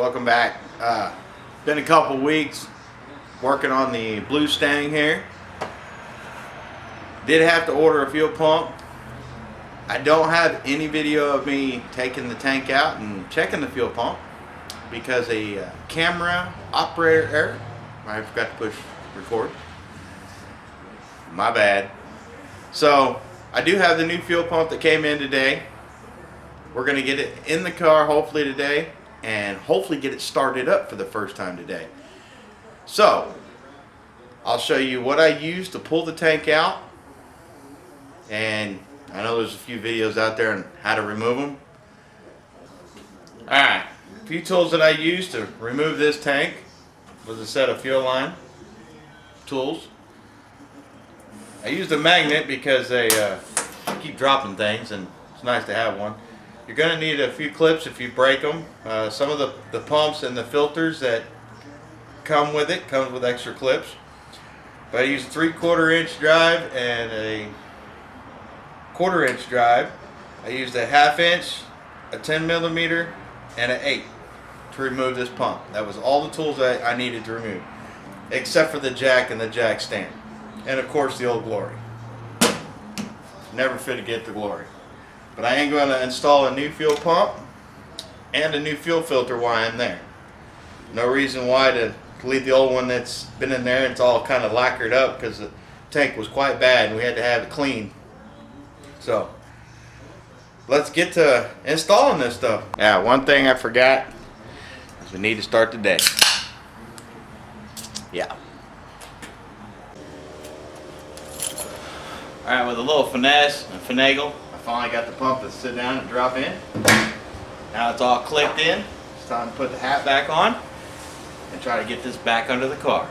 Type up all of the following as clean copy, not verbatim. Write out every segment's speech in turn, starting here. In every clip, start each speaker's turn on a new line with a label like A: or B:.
A: welcome back. Been a couple weeks working on the blue Stang here. Did have to order a fuel pump. I don't have any video of me taking the tank out and checking the fuel pump because a camera operator error. I forgot to push record. My bad. So I do have the new fuel pump that came in today. We're going to get it in the car hopefully today and hopefully get it started up for the first time today. So I'll show you what I used to pull the tank out, and I know there's a few videos out there on how to remove them. Alright, a few tools that I used to remove this tank was a set of fuel line tools. I used a magnet because they keep dropping things and it's nice to have one. You're going to need a few clips if you break them. Some of the pumps and the filters that come with it comes with extra clips. But I used a 3/4 inch drive and a 1/4 inch drive. I used a 1/2 inch, a 10 millimeter, and an 8 to remove this pump. That was all the tools that I needed to remove, except for the jack and the jack stand. And of course the old glory. Never fit to get the glory. But I am going to install a new fuel pump and a new fuel filter while I'm there. No reason why to leave the old one that's been in there. It's all kind of lacquered up because the tank was quite bad and we had to have it cleaned. So let's get to installing this stuff. Yeah, one thing I forgot is we need to start the day. Yeah. Alright, with a little finesse and finagle, I finally got the pump to sit down and drop in. Now it's all clicked in. It's time to put the hat back on and try to get this back under the car.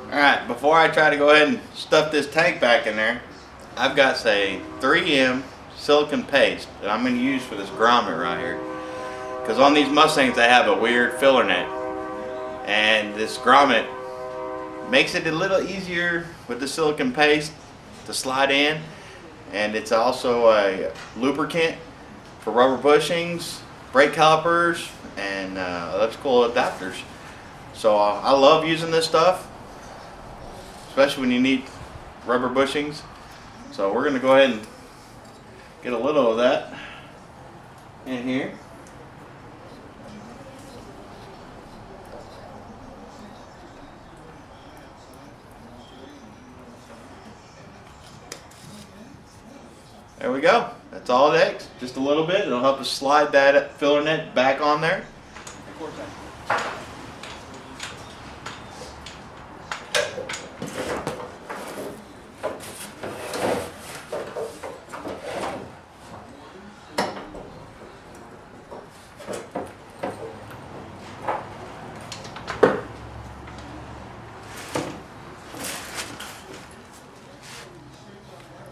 A: Alright, before I try to go ahead and stuff this tank back in there, I've got, say, 3M silicone paste that I'm going to use for this grommet right here. Because on these Mustangs they have a weird filler net. And this grommet makes it a little easier with the silicone paste to slide in. And it's also a lubricant for rubber bushings, brake calipers, and electrical adapters. So I love using this stuff, especially when you need rubber bushings. So we're going to go ahead and get a little of that in here. There we go. That's all it takes. Just a little bit. It'll help us slide that filler net back on there.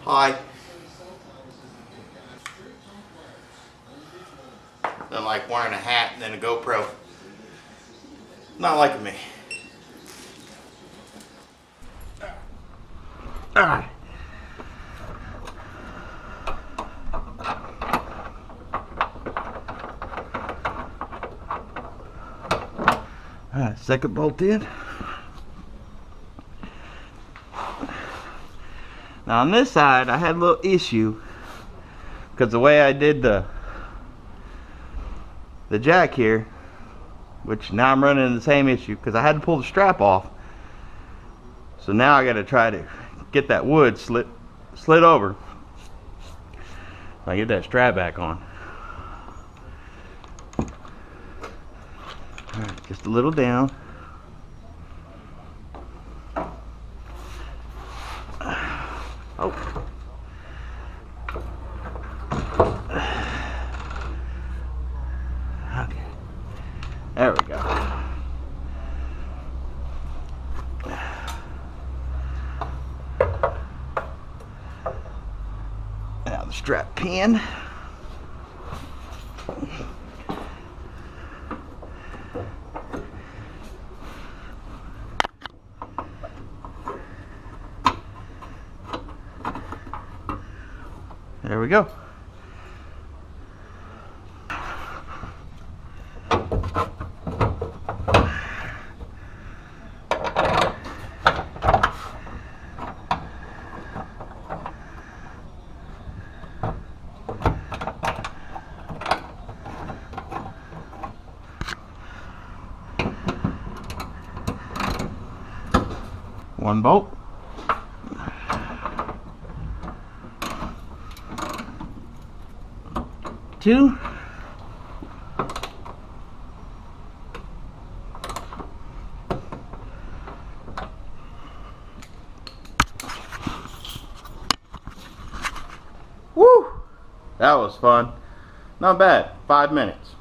A: Hi. Nothing like wearing a hat and then a GoPro. Not like me. Alright. Alright, second bolt in. Now on this side I had a little issue because the way I did the jack here, which now I'm running into the same issue because I had to pull the strap off. So now I got to try to get that wood slid over. I get that strap back on. All right, just a little down. Oh. Okay. There we go. strap pin. There we go. One bolt. Two. Woo! That was fun. Not bad. 5 minutes.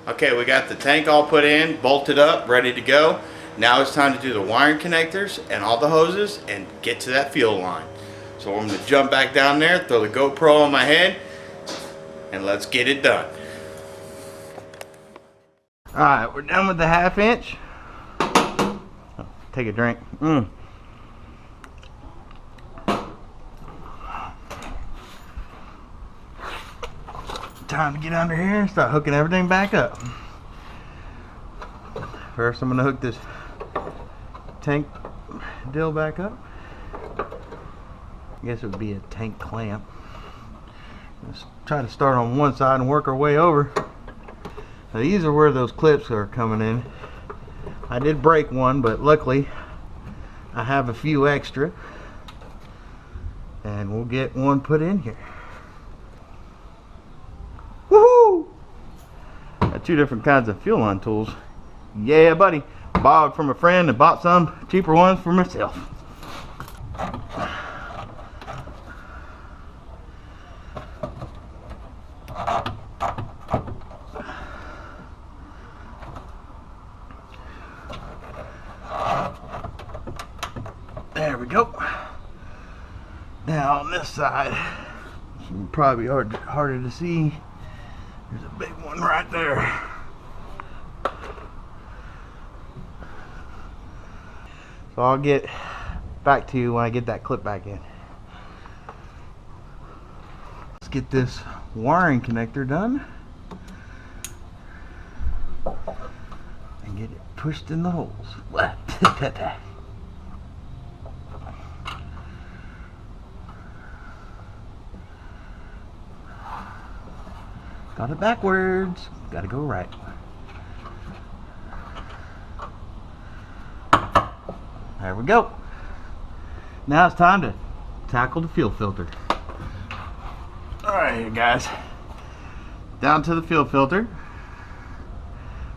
A: Okay, we got the tank all put in, bolted up, ready to go. Now it's time to do the wiring connectors and all the hoses and get to that fuel line. So I'm going to jump back down there, throw the GoPro on my head, and let's get it done. Alright, we're done with the 1/2 inch. Oh, take a drink. Time to get under here and start hooking everything back up. First I'm going to hook this tank deal back up. I guess it would be a tank clamp. Let's try to start on one side and work our way over. Now these are where those clips are coming in. I did break one, but luckily I have a few extra, and we'll get one put in here. Woohoo! Got 2 different kinds of fuel line tools. Yeah, buddy. Borrowed from a friend and bought some cheaper ones for myself. There we go. Now on this side, it's probably harder to see. There's a big one right there. So I'll get back to you when I get that clip back in. Let's get this wiring connector done and get it pushed in the holes. Got it backwards. Got to go right. There we go. Now it's time to tackle the fuel filter. Alright guys, down to the fuel filter.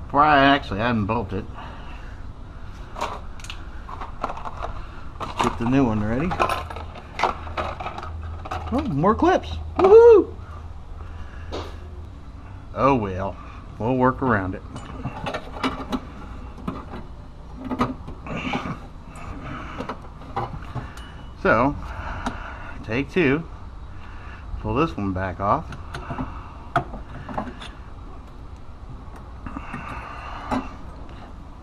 A: Before I hadn't bolted. Let's get the new one ready. Oh, more clips. Woohoo! Oh well, we'll work around it. So, take 2, pull this one back off.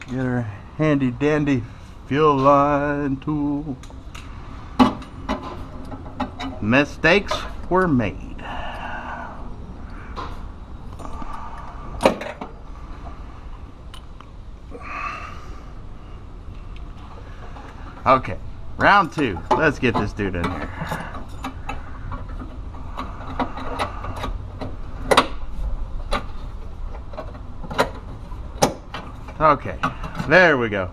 A: Get our handy dandy fuel line tool. Mistakes were made. Okay, round 2. Let's get this dude in here. Okay, there we go.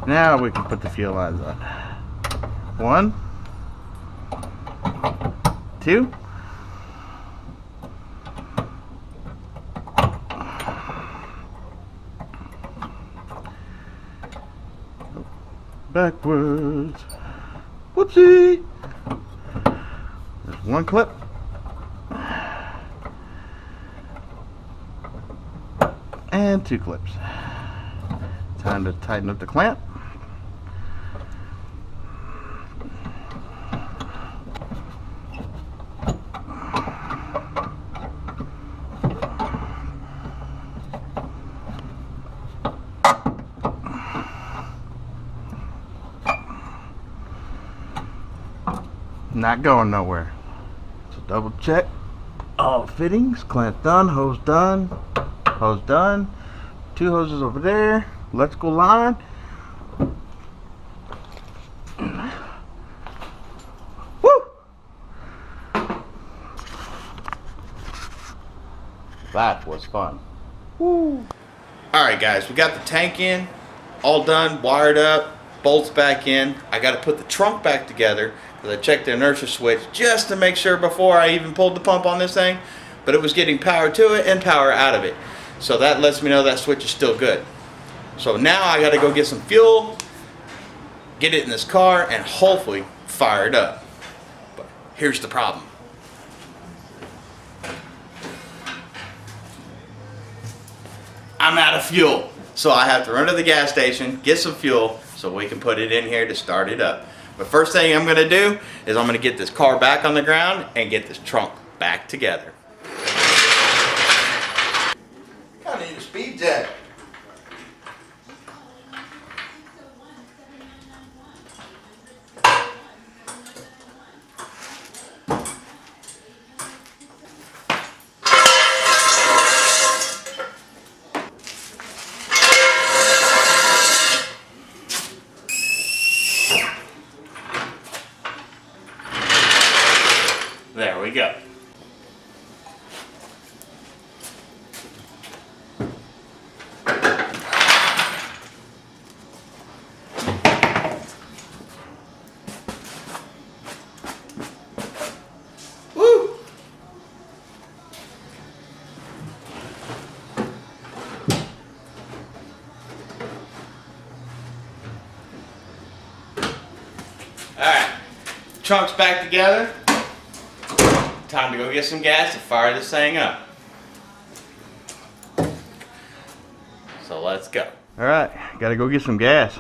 A: Now we can put the fuel lines on. 1, 2. Backwards. Whoopsie. There's 1 clip. And 2 clips. Time to tighten up the clamp. Not going nowhere. So double check all fittings. Clamp done, hose done, hose done. 2 hoses over there. Electrical line. Woo! That was fun. Woo! Alright guys, we got the tank in, all done, wired up, bolts back in. I got to put the trunk back together because I checked the inertia switch just to make sure before I even pulled the pump on this thing, but it was getting power to it and power out of it. So that lets me know that switch is still good. So now I got to go get some fuel, get it in this car, and hopefully fire it up. But here's the problem. I'm out of fuel. So I have to run to the gas station, get some fuel, so we can put it in here to start it up. But first thing I'm going to do is I'm going to get this car back on the ground and get this trunk back together. I need a speed jack. There we go. Woo! Alright, trunk's back together. Time to go get some gas to fire this thing up. So let's go. Alright, gotta go get some gas.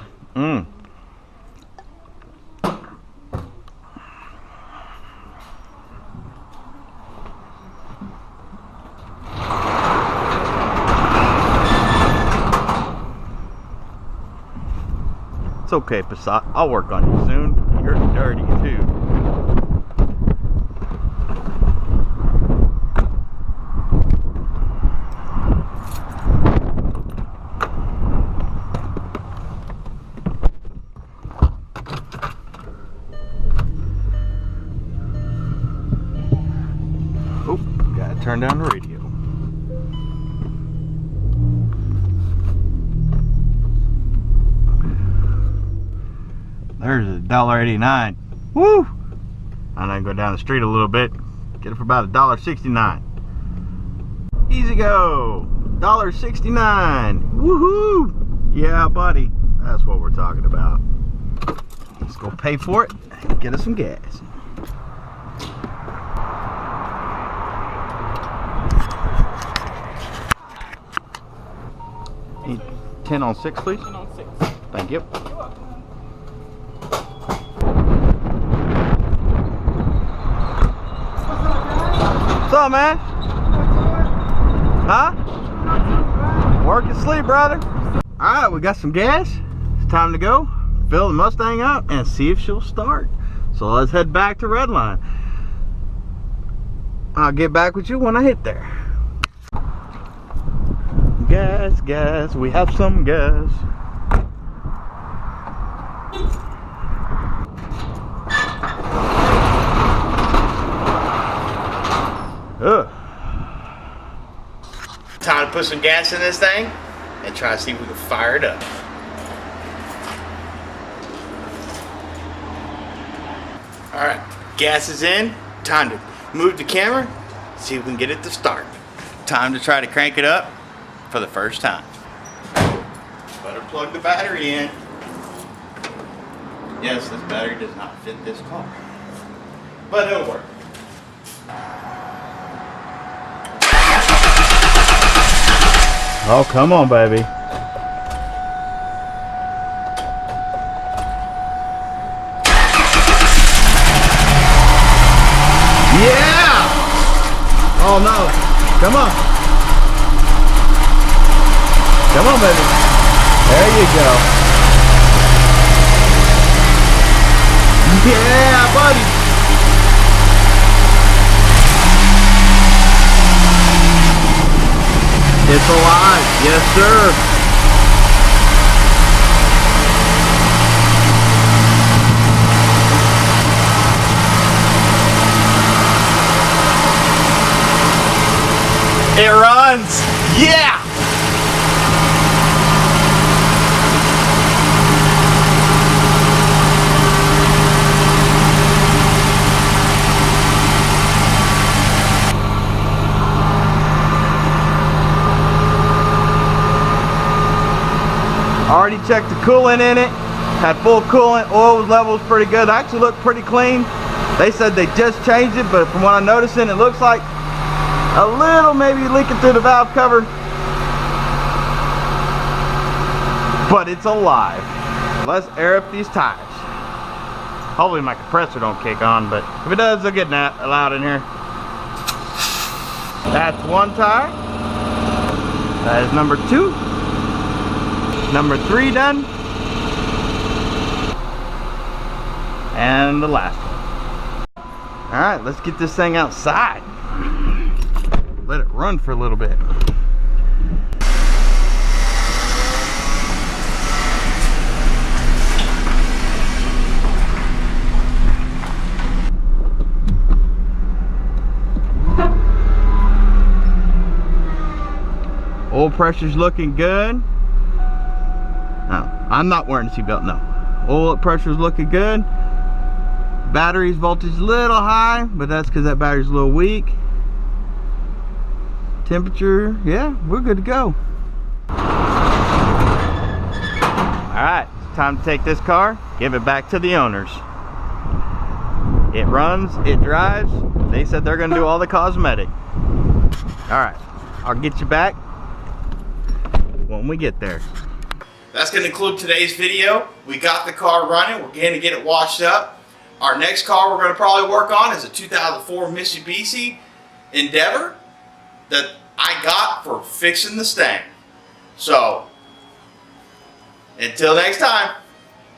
A: It's okay, Passat. I'll work on you soon. You're dirty too. Turn down the radio. There's $1.89. Woo! And I go down the street a little bit, get it for about $1.69. Easy go. $1.69. Woohoo! Yeah, buddy. That's what we're talking about. Let's go pay for it and get us some gas. 10 on 6, please. 10 on 6. Thank you.
B: You're welcome.
A: What's up, man? Huh? Work and sleep, brother. Alright, we got some gas. It's time to go. Fill the Mustang up and see if she'll start. So let's head back to Redline. I'll get back with you when I hit there. Gas, gas, we have some gas. Ugh. Time to put some gas in this thing and try to see if we can fire it up. Alright, gas is in. Time to move the camera, see if we can get it to start. Time to try to crank it up for the first time. Better plug the battery in. Yes, this battery does not fit this car, but it'll work. Oh, come on, baby. Come on. Come on, baby. There you go. Yeah, buddy. It's alive. Yes, sir. It runs. Yeah. Already checked the coolant in it. Had full coolant. Oil level was pretty good. Actually looked pretty clean. They said they just changed it, but from what I'm noticing, it looks like a little maybe leaking through the valve cover. But it's alive. Let's air up these tires. Hopefully my compressor don't kick on, but if it does, they'll get loud in here. That's one tire. That is number 2. Number 3 done. And the last one. Alright, let's get this thing outside. Let it run for a little bit. Oil pressure's looking good. I'm not wearing a seatbelt, no. Oil pressure's looking good. Battery's voltage a little high, but that's because that battery's a little weak. Temperature, yeah, we're good to go. Alright, it's time to take this car, give it back to the owners. It runs, it drives. They said they're gonna do all the cosmetic. Alright, I'll get you back when we get there. That's going to conclude today's video. We got the car running. We're going to get it washed up. Our next car we're going to probably work on is a 2004 Mitsubishi Endeavor that I got for fixing the Stang. So, until next time,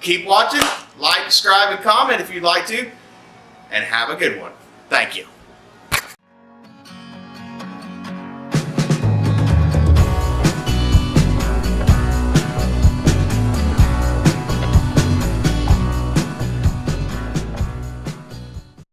A: keep watching, like, subscribe, and comment if you'd like to, and have a good one. Thank you.